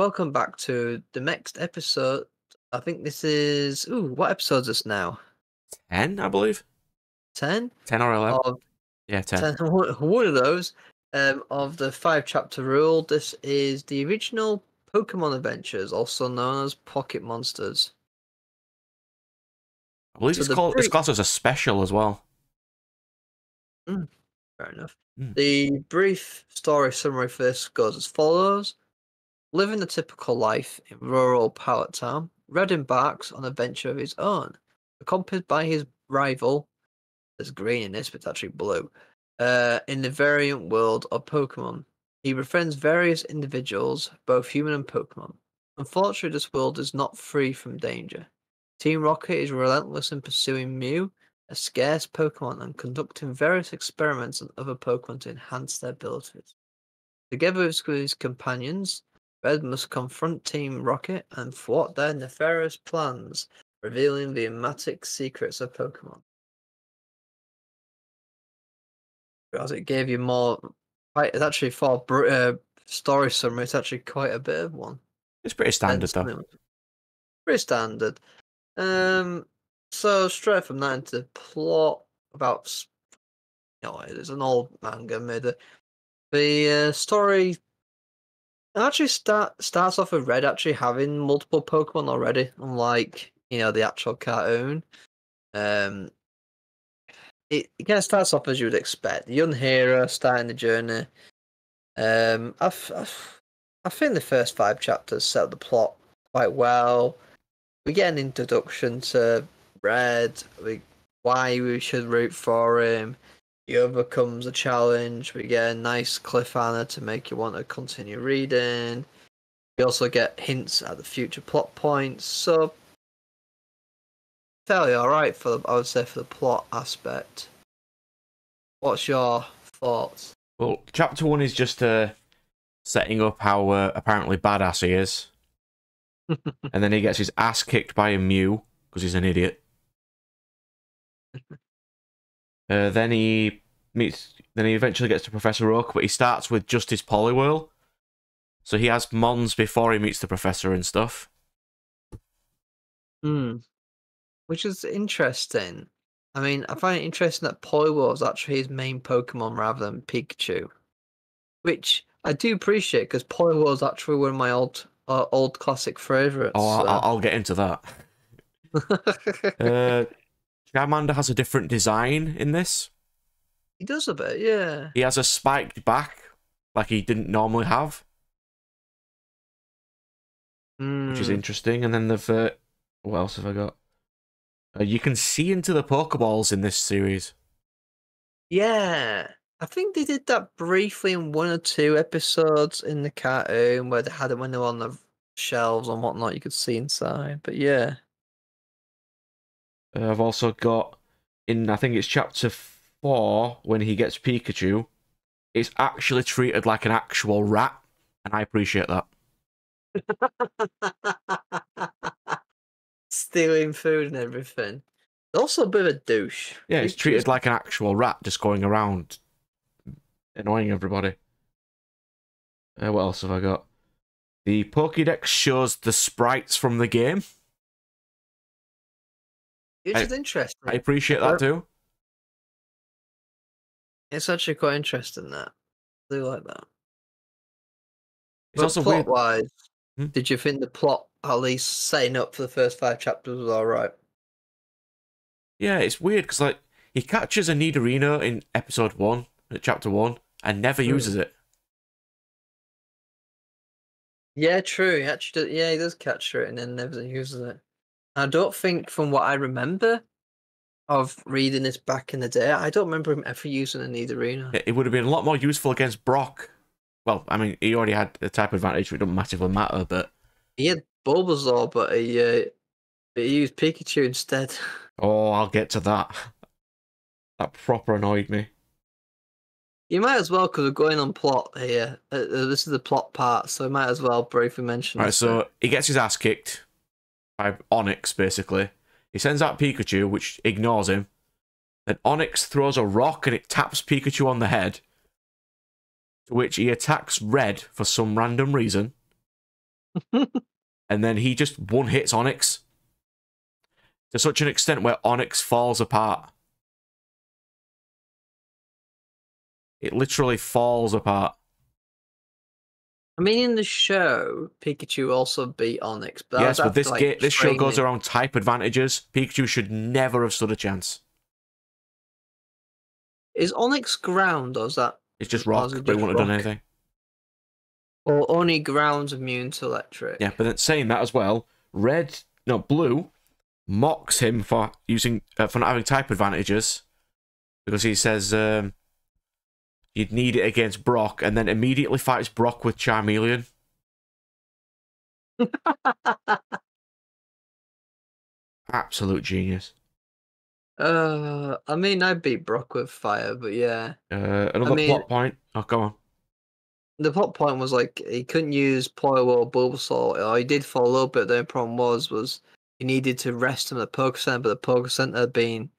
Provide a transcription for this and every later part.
welcome back to the next episode. I think this is what episode is this now? 10, I believe. 10 10 or 11. of Yeah, 10. 10. One of those of the 5-chapter rule. This is the original Pokemon Adventures, also known as Pocket Monsters. I believe So it's classed as a special as well. Fair enough. Mm. The brief story summary for this goes as follows. Living a typical life in rural Pallet Town, Red embarks on an adventure of his own, accompanied by his rival, there's green in this, but it's actually blue, in the variant world of Pokemon. He befriends various individuals, both human and Pokemon. Unfortunately, this world is not free from danger. Team Rocket is relentless in pursuing Mew, a scarce Pokemon, and conducting various experiments on other Pokemon to enhance their abilities. Together with his companions, Red must confront Team Rocket and thwart their nefarious plans, revealing the enigmatic secrets of Pokemon. Because it gave you more, it's actually for story summary. It's actually quite a bit of one. It's pretty standard though. Pretty standard. So straight from that into the plot about, it's an old manga made. The story actually starts off with Red actually having multiple Pokemon already, unlike the actual cartoon. It kind of starts off as you would expect. The young hero starting the journey. I think the first 5 chapters set up the plot quite well. We get an introduction to Red, why we should root for him. He overcomes a challenge. We get a nice cliffhanger to make you want to continue reading. We also get hints at the future plot points. So fairly alright I would say, for the plot aspect. What's your thoughts? Well, chapter 1 is just setting up how apparently badass he is. And then he gets his ass kicked by a Mew, because he's an idiot. Then he eventually gets to Professor Oak, but he starts with just his Poliwhirl. So he has Mons before he meets the Professor and stuff. Which is interesting. I mean, I find it interesting that Poliwhirl is actually his main Pokemon rather than Pikachu. Which I do appreciate, because Poliwhirl is actually one of my old classic favourites. Oh, I'll get into that. Charmander has a different design in this. He does a bit, yeah. He has a spiked back, like he didn't normally have. Which is interesting. And then what else have I got? You can see into the Pokeballs in this series. Yeah. I think they did that briefly in 1 or 2 episodes in the cartoon where they had it when they were on the shelves and whatnot. You could see inside, but yeah. I've also got I think it's chapter 4 when he gets Pikachu. It's actually treated like an actual rat, and I appreciate that. Stealing food and everything. Also a bit of a douche. Yeah, it's treated like an actual rat, just going around annoying everybody. What else have I got? The Pokédex shows the sprites from the game. Which is interesting. I appreciate that too. It's actually quite interesting, that. I do like that. It's also weird. Plot-wise, did you think the plot, at least setting up for the first 5 chapters, was alright? Yeah, it's weird, because like he catches a Nidorino in episode 1, chapter 1, and never uses it. Yeah, true. He actually he does capture it and then never uses it. I don't think, from what I remember of reading this back in the day, I don't remember him ever using a Nidorino. It would have been a lot more useful against Brock. Well, I mean, he already had the type advantage, so it doesn't massively matter, but... He had Bulbasaur, but he used Pikachu instead. Oh, I'll get to that. That proper annoyed me. You might as well, because we're going on plot here. This is the plot part, so we might as well briefly mention. Right, so he gets his ass kicked by Onyx, basically. He sends out Pikachu, which ignores him. Then Onyx throws a rock and it taps Pikachu on the head. To which he attacks Red for some random reason. And then he just one hits Onyx to such an extent where Onyx falls apart. It literally falls apart. I mean, in the show, Pikachu also beat Onyx, but that Yes, was but after like this show goes training. around type advantages. Pikachu should never have stood a chance. Is Onyx ground, or is that? It's just Or is rock, it but he just wouldn't have done rock? anything. Or only ground's immune to electric? Yeah, but then saying that as well, Blue mocks him for for not having type advantages because he says you'd need it against Brock, and then immediately fights Brock with Charmeleon. Absolute genius. I mean, I beat Brock with fire, but yeah. Another plot point. Oh, go on. The plot point was like he couldn't use Poyo or Bulbasaur. Or he did for a little bit. The problem was he needed to rest him at the Poké Center, but the Poké Center had been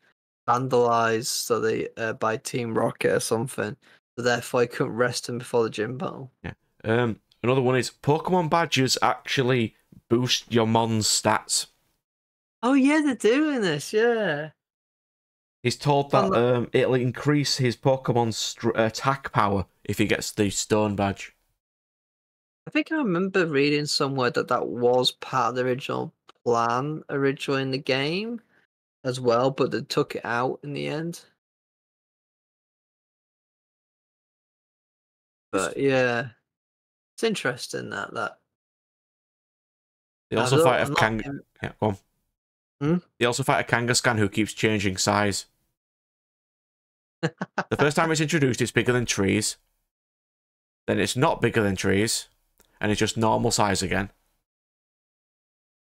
vandalized so they by Team Rocket or something. So therefore, he couldn't rest him before the gym battle. Yeah. Another one is Pokemon badges actually boost your Mon's stats. Oh yeah, they're doing this. Yeah. He's told that it'll increase his Pokemon's attack power if he gets the Stone badge. I think I remember reading somewhere that was part of the original plan originally in the game as well, but they took it out in the end. But yeah, it's interesting that. They also fight a Yeah, go on. Hmm? They also fight a Kangaskhan who keeps changing size. The first time it's introduced, it's bigger than trees. Then it's not bigger than trees, and it's just normal size again.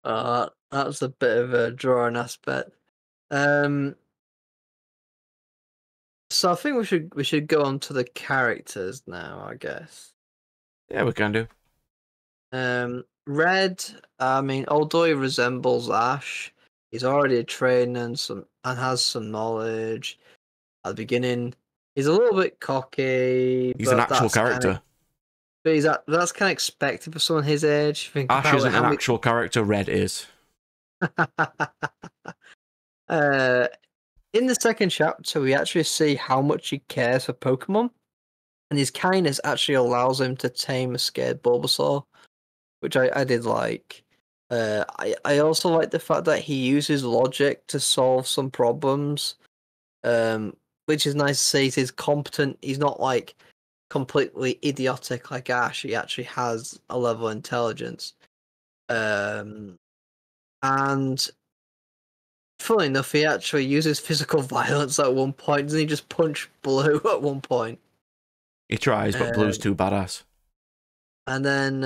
That's a bit of a drawing aspect. So I think we should go on to the characters now, I guess. Yeah, we can do. Red, I mean, although he resembles Ash, he's already a trainer and has some knowledge. At the beginning, he's a little bit cocky. He's an actual that's character. That's kind of expected for someone his age. Think Ash about isn't an actual character. Red is. In the second chapter, we actually see how much he cares for Pokemon, and his kindness actually allows him to tame a scared Bulbasaur, which I did like. I also like the fact that he uses logic to solve some problems, which is nice to see. He's competent. He's not like completely idiotic like Ash. He actually has a level of intelligence. And funnily enough, he actually uses physical violence at one point. Doesn't he just punch Blue at one point? He tries, but Blue's too badass. And then,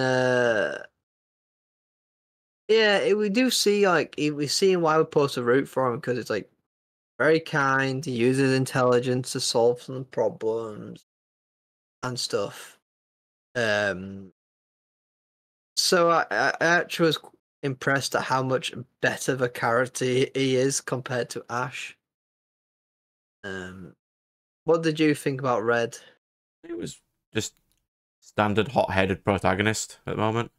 yeah, we do see we see why we're supposed to root for him because it's like very kind. He uses intelligence to solve some problems and stuff. So I actually was impressed at how much better of a character he is compared to Ash. What did you think about Red? It was just standard hot-headed protagonist at the moment.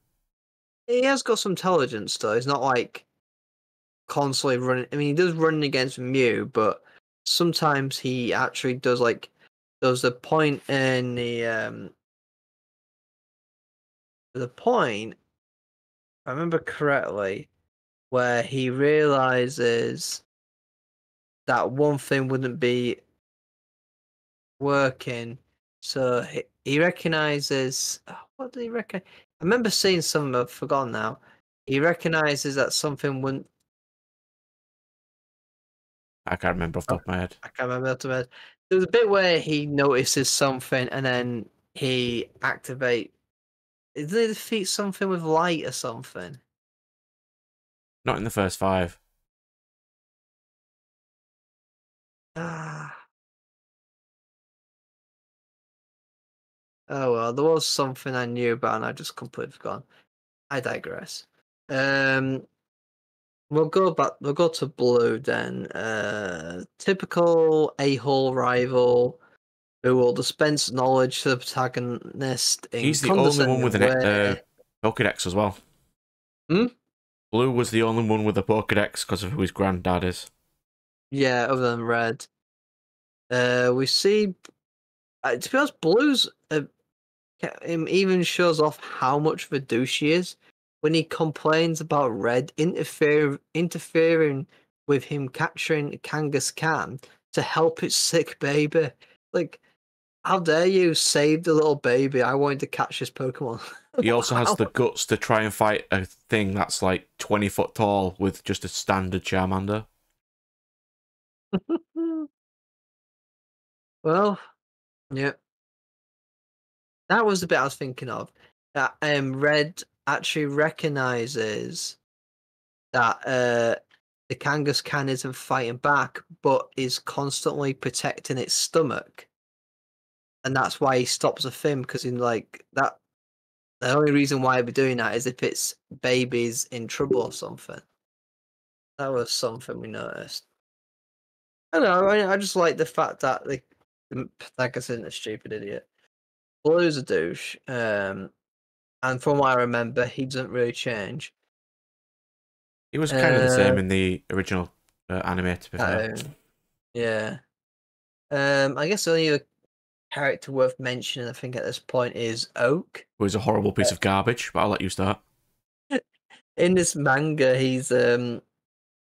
He has got some intelligence though. He's not like constantly running. I mean, he does run against Mew, but sometimes he actually does like. There was a point in the point, if I remember correctly, where he realizes that one thing wouldn't be working. So he recognizes. What did he reckon? I remember seeing something, I've forgotten now. He recognizes that something wouldn't. I can't remember off the top of my head. I can't remember off the top of my head. There was a bit where he notices something and then he activate. Did they defeat something with light or something? Not in the first 5. Ah. Oh well, there was something I knew about and I just completely forgotten. I digress. We'll go back. We'll go to Blue then. Typical a-hole rival who will dispense knowledge to the protagonist in He's the only one with condescending an way. Pokédex as well. Hmm? Blue was the only one with a Pokedex because of who his granddad is. Yeah, other than red. We see. To be honest, Blue's even shows off how much of a douche he is when he complains about Red interfering with him capturing Kangaskhan to help its sick baby. Like, how dare you save the little baby? I wanted to catch this Pokemon. He also has Wow. the guts to try and fight a thing that's like 20 foot tall with just a standard Charmander. Well, yeah, that was the bit I was thinking of. That Red actually recognizes that the Kangaskhan isn't fighting back, but is constantly protecting its stomach, and that's why he stops a Finn because in like that, the only reason why he'd be doing that is if its baby's in trouble or something. That was something we noticed. I don't know. I just like the fact that the Pythagoras isn't a stupid idiot. Blue's a douche, and from what I remember, he doesn't really change. He was kind of the Uh, same in the original anime, to be fair. yeah. I guess the only other character worth mentioning, I think, at this point is Oak. Who is a horrible piece of garbage, but I'll let you start. In this manga, he's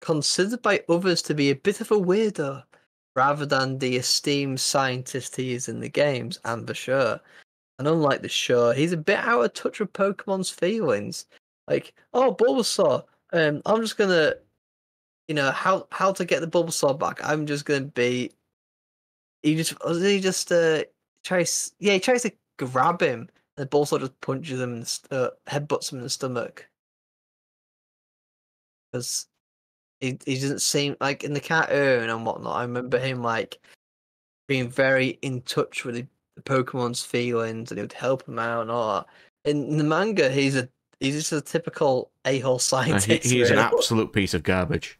considered by others to be a bit of a weirdo, rather than the esteemed scientist he is in the games and the show. And unlike the show, he's a bit out of touch with Pokemon's feelings. Like, oh, Bulbasaur, I'm just gonna, how to get the Bulbasaur back. I'm just gonna be. He just he tries to grab him, and Bulbasaur just punches him and headbutts him in the stomach because he doesn't seem like in the cartoon and whatnot. I remember him like being very in touch with the Pokemon's feelings, and he would help him out and all that. In the manga, he's just a typical a-hole scientist, He's an really. absolute piece of garbage.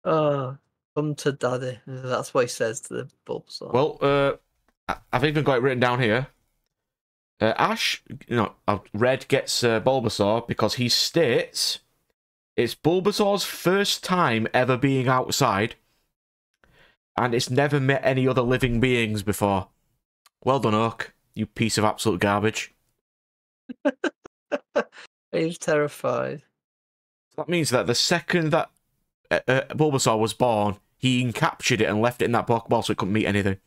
Oh, come to daddy. That's what he says to the Bulbasaur. Well, I've even got it written down here. Ash, Red gets Bulbasaur because he states it's Bulbasaur's first time ever being outside, and it's never met any other living beings before. Well done, Oak, you piece of absolute garbage. He's terrified. That means that the second that Bulbasaur was born, he captured it and left it in that Pokeball so it couldn't meet anything.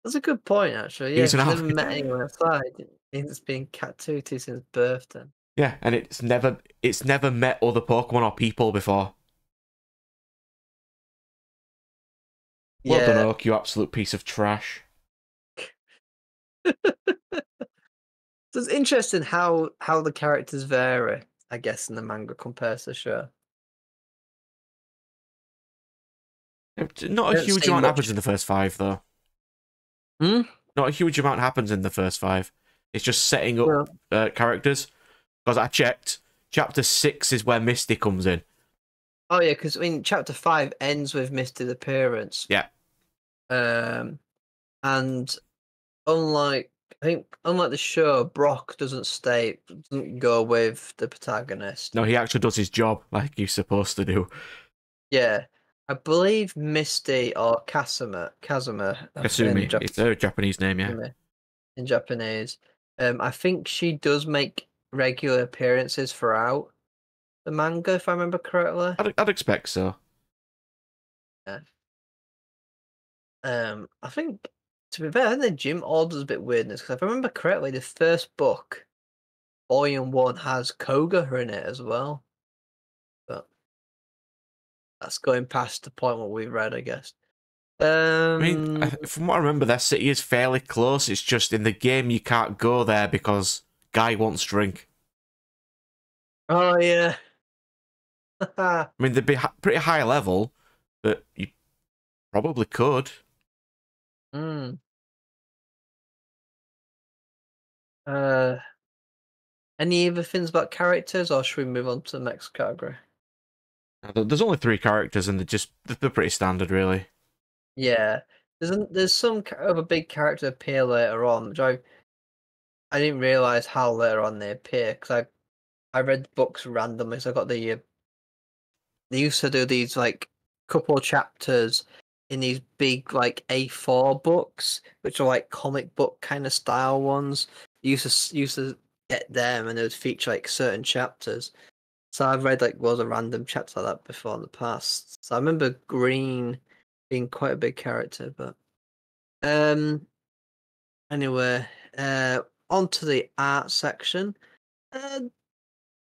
That's a good point, actually. Yeah, He's he's an never met anyone outside. He's been cat tutored since birth. Then. Yeah, and it's never met other Pokemon or people before. Well done, Yeah. Oak, you absolute piece of trash. So it's interesting how the characters vary, I guess, in the manga compared to the show. Not a Don't huge see amount much. happens in the first 5, though. Hmm? Not a huge amount happens in the first 5. It's just setting up characters. Because I checked, chapter 6 is where Misty comes in. Oh yeah, because chapter 5 ends with Misty's appearance. Yeah. And unlike the show, Brock doesn't go with the protagonist. No, he actually does his job like he's supposed to do. Yeah. I believe Misty or Kazuma. Kasumi. It's a Japanese name, yeah. In Japanese. I think she does make regular appearances throughout the manga, if I remember correctly. I'd expect so. Yeah. I think, to be fair, I think the gym order's a bit weirdness, because if I remember correctly, the first book, Volume 1, has Koga in it as well. But that's going past the point what we've read, I guess. I mean, from what I remember, their city is fairly close. It's just in the game you can't go there because Guy wants drink. Oh, yeah. I mean, they'd be pretty high level, but you probably could. Hmm. Any other things about characters, or should we move on to the next category? There's only 3 characters, and they're pretty standard, really. Yeah, there's some other big character appear later on, which I didn't realize how later on they appear because I read books randomly. So I got they used to do these like couple of chapters in these big like A4 books, which are like comic book kind of style ones. You used to get them, and they would feature like certain chapters. So I've read like loads of random chapters like that before in the past. So I remember Green being quite a big character, but um anyway, on to the art section. Uh,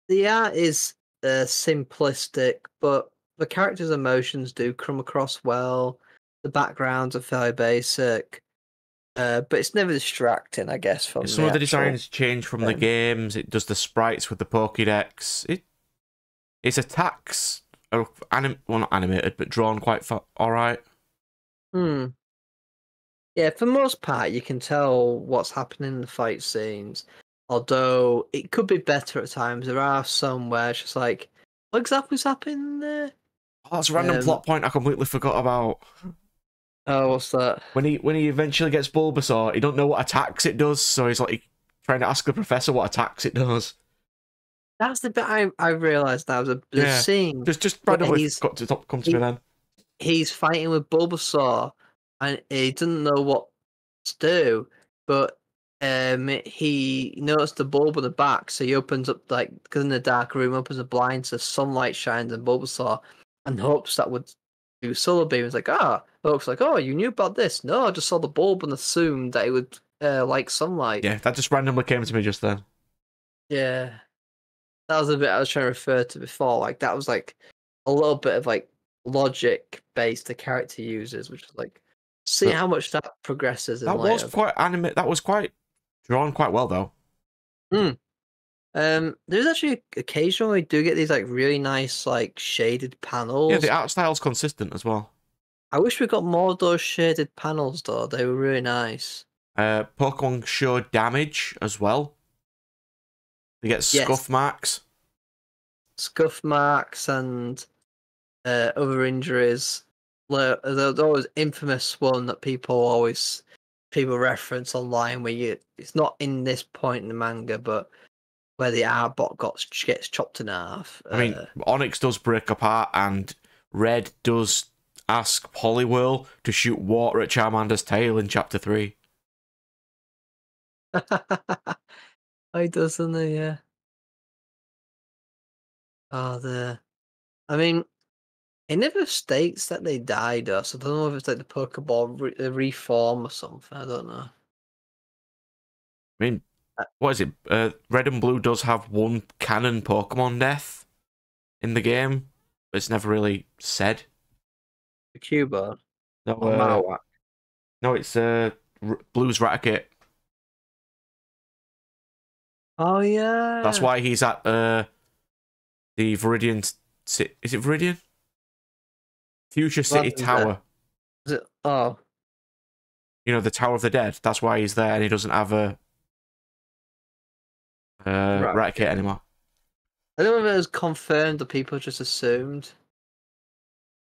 the art is simplistic, but the characters' emotions do come across well. The backgrounds are fairly basic, but it's never distracting, I guess, from Some the of the actual designs change from the game. games. It does the sprites with the Pokédex. Its attacks are well, not animated, but drawn quite all right. Hmm. Yeah, for the most part, you can tell what's happening in the fight scenes. Although it could be better at times. There are some where it's just like, what exactly's happening there? Oh, that's a random plot point I completely forgot about. Oh, what's that? When he eventually gets Bulbasaur, he don't know what attacks it does, so he's like trying to ask the professor what attacks it does. That's the bit I realised now. The Yeah, scene just where randomly got to come to me he, then. he's fighting with Bulbasaur and he doesn't know what to do, but he noticed the bulb on the back, so he opens up like because in the dark room opens a blind so sunlight shines on Bulbasaur and hopes that would do solar beam. It's like hopes like you knew about this. No, I just saw the bulb and assumed that it would like sunlight. Yeah, that just randomly came to me just then. Yeah. That was the bit I was trying to refer to before. Like that was like a little bit of like logic based the character uses, which is like see But how much that progresses in that was later. quite That was quite drawn quite well though. Hmm. There's actually occasionally we do get these like really nice like shaded Yeah, the panels. art style's consistent as well. I wish we got more of those shaded panels though. They were really nice. Pokemon show damage as well. They get Yes, scuff marks. scuff marks and other injuries. There's always infamous one that people reference online where it's not in this point in the manga, but where the Arbok gets chopped in half. I mean, Onyx does break apart, and Red does ask Poliwhirl to shoot water at Charmander's tail in Chapter 3. He does, doesn't he? Yeah. I mean, it never states that they died, though, so I don't know if it's like the Pokeball reform or something. I don't know. I mean, Uh, what is it? Red and Blue does have one canon Pokemon death in the game, but it's never really said. the Cubone No, or Marowak. no, it's Blue's Raticate. Oh That's yeah. why he's at the Viridian. Is it Viridian? Future City What happens there? Tower. Is it? Oh, You know, the Tower of the Dead. That's why he's there, and he doesn't have a right. Raticate anymore. I don't know if it was confirmed or people just assumed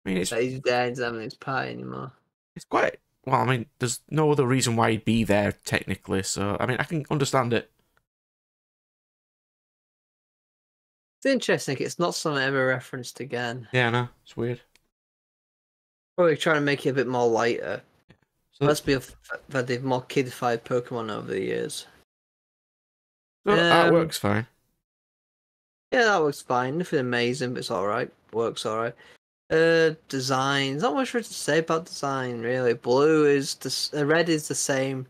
I mean, that he's dead and he's having his party anymore. it's quite well. I mean, there's no other reason why he'd be there technically. So I mean, I can understand it. It's interesting. It's not something ever referenced again. Yeah, no, it's weird. Probably trying to make it a bit more lighter. So, Must be that they've more kidified Pokemon over the years. so artwork's fine. Yeah, that works fine. Nothing amazing, but it's alright. Works alright. Designs. Not much for it to say about design, really. Red is the same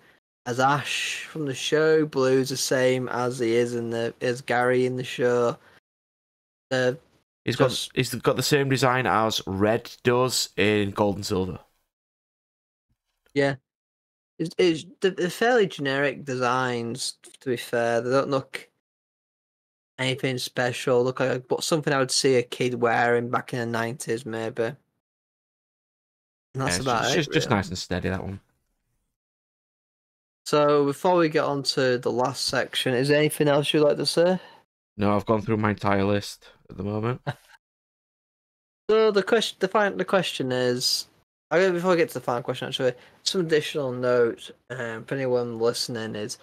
as Ash from the show. Blue is the same as he is as Gary in the show. He's Just got the same design as Red does in Gold and Silver. yeah, they're fairly generic designs. To be fair, they don't look anything special. Look like something I would see a kid wearing back in the 90s, maybe. And Yeah, that's it's about it, just really. nice and steady, that one. So before we get on to the last section, is there anything else you'd like to say? No, I've gone through my entire list at the moment. So the question is, before I get to the final question, actually, some additional note for anyone listening is,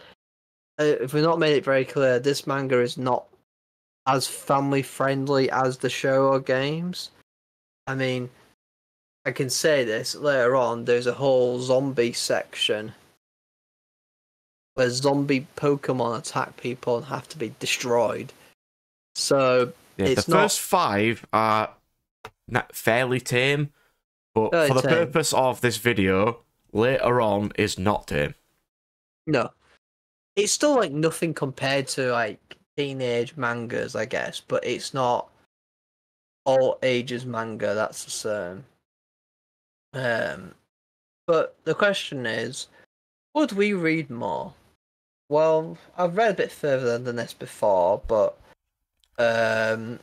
if we've not made it very clear, this manga is not as family friendly as the show or games. I mean, I can say this later on. There's a whole zombie section where zombie Pokemon attack people and have to be destroyed. So Yeah, the it's not first 5 are fairly tame, but very for the tame. purpose of this video, later on is not tame. No, it's still like nothing compared to like teenage mangas, I guess. But it's not all ages manga. That's the same. But the question is, would we read more? Well, I've read a bit further than this before, but I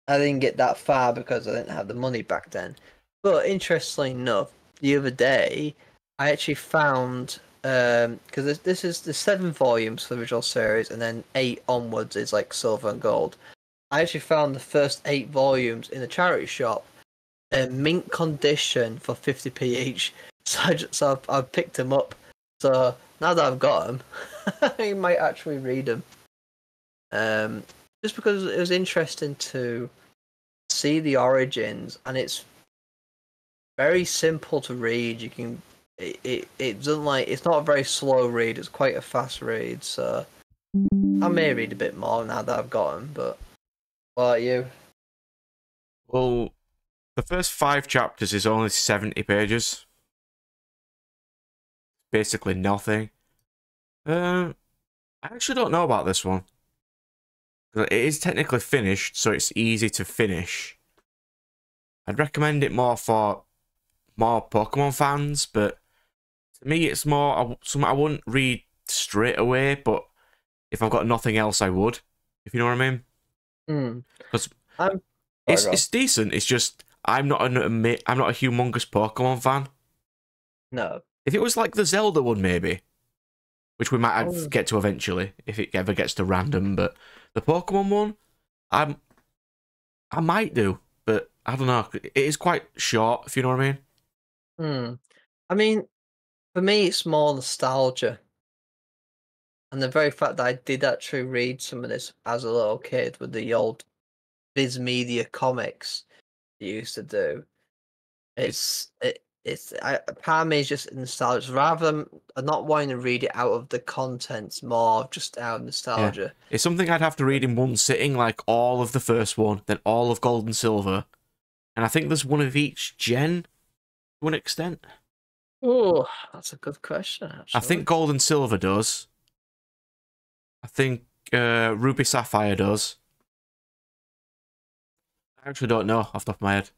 didn't get that far because I didn't have the money back then. But interestingly enough, the other day I actually found because this is the 7 volumes for the original series, and then 8 onwards is like silver and gold. I actually found the first 8 volumes in a charity shop in mint condition for 50p each. So I've picked them up. So now that I've got them, I might actually read them. Just because it was interesting to see the origins, and it's very simple to read. You can it doesn't like it's not a very slow read. It's quite a fast read. So I may read a bit more now that I've got them. But what about you? Well, the first 5 chapters is only 70 pages. Basically nothing. I actually don't know about this one. It is technically finished, so it's easy to finish. I'd recommend it more for more Pokemon fans, but to me it's more something I wouldn't read straight away, but if I've got nothing else I would, if you know what I mean. Because it's decent, it's just I'm not a humongous Pokemon fan. No. If it was like the Zelda one maybe, which we might get to eventually, if it ever gets to random, but the Pokemon one, I might do, but I don't know. It is quite short, if you know what I mean. I mean, for me, it's more nostalgia. And the very fact that I did actually read some of this as a little kid with the old Viz Media comics you used to do. Part of me is just nostalgia. Rather than not wanting to read it out of the contents, more just out of nostalgia. Yeah. It's something I'd have to read in one sitting, like all of the first one, then all of Gold and Silver. And I think there's one of each gen, to an extent. Oh, that's a good question, actually. I think Gold and Silver does. I think Ruby Sapphire does. I actually don't know off the top of my head.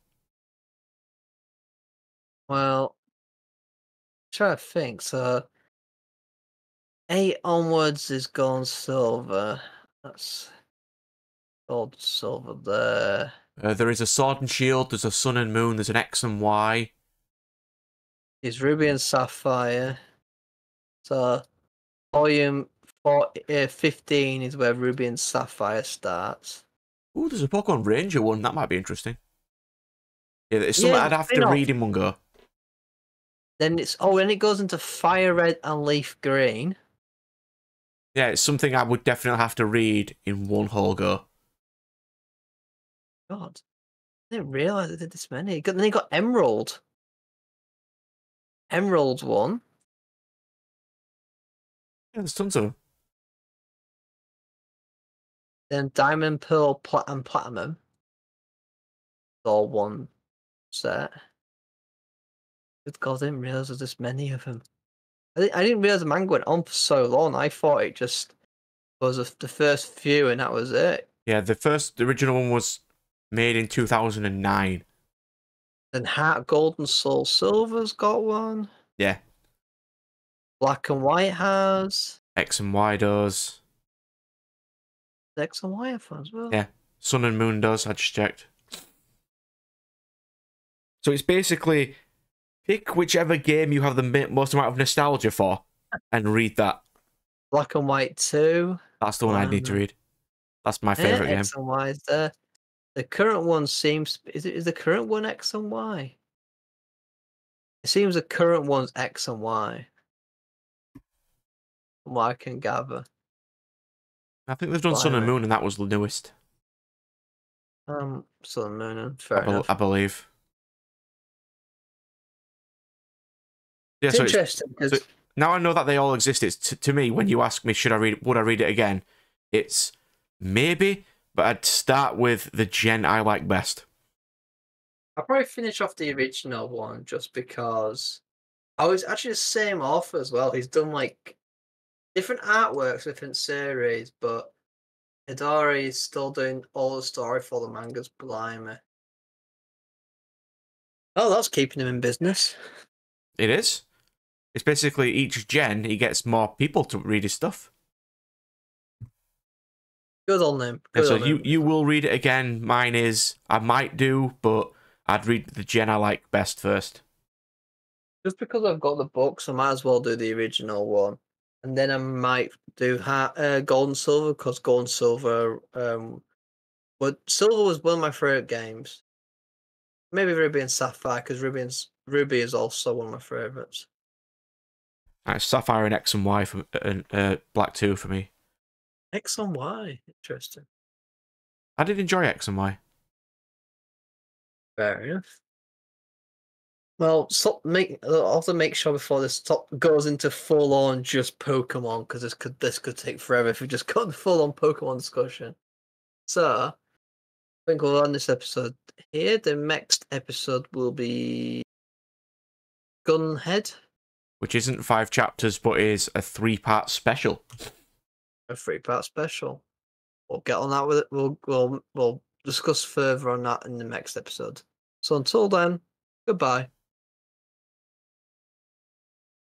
Well, I'm trying to think. So, 8 onwards is Gold and Silver. That's Gold and Silver there. There is a Sword and Shield, there's a Sun and Moon, there's an X and Y. Is Ruby and Sapphire. So, volume 15 is where Ruby and Sapphire starts. Ooh, there's a Pokemon Ranger one. That might be interesting. Yeah, it's something I'd have to read in one go. Then and it goes into Fire Red and Leaf Green. Yeah, it's something I would definitely have to read in one whole go. God, I didn't realise they did this many. Then you got Emerald. Emerald's one. Yeah, there's tons of them. Then Diamond, Pearl, and Platinum. It's all one set. Good God, I didn't realise there's this many of them. I didn't realise the manga went on for so long. I thought it just was the first few and that was it. Yeah, the original one was made in 2009. Then Heart Gold and Soul Silver's got one. Yeah. Black and White has. X and Y does. X and Y have one as well. Yeah. Sun and Moon does, I just checked. So it's basically pick whichever game you have the most amount of nostalgia for and read that. Black and White 2. That's the one I need to read. That's my favourite game. X and Y is there. The current one seems... Is the current one X and Y? It seems the current one's X and Y. From what I can gather. I think they've done Sun and Blimey. Moon, and that was the newest. Sun and Moon, fair enough. I believe. Yeah, It's interesting because now I know that they all exist. It's to me, when you ask me, would I read it again? It's maybe, but I'd start with the gen I like best. I'll probably finish off the original one just because I was actually the same author as well. He's done like different artworks, different series, but Hidari is still doing all the story for the mangas. Blimey. Oh, that's keeping him in business. It is. It's basically each gen he gets more people to read his stuff. Good on him. And so you will read it again. Mine is I might do, but I'd read the gen I like best first. Just because I've got the books, I might as well do the original one, and then I might do Gold and Silver because Gold and Silver. But Silver was one of my favorite games. Maybe Ruby and Sapphire because Ruby is also one of my favorites. Sapphire and X and Y for and Black 2 for me. X and Y, interesting. I did enjoy X and Y. Fair enough. Well, I'll have to make sure before this goes into full on just Pokemon because this could take forever if we just got the full on Pokemon discussion. So I think we'll end this episode here. The next episode will be Gunhead, which isn't 5 chapters but is a 3-part special. a 3-part special. We'll get on that with it. We'll discuss further on that in the next episode. So until then, goodbye.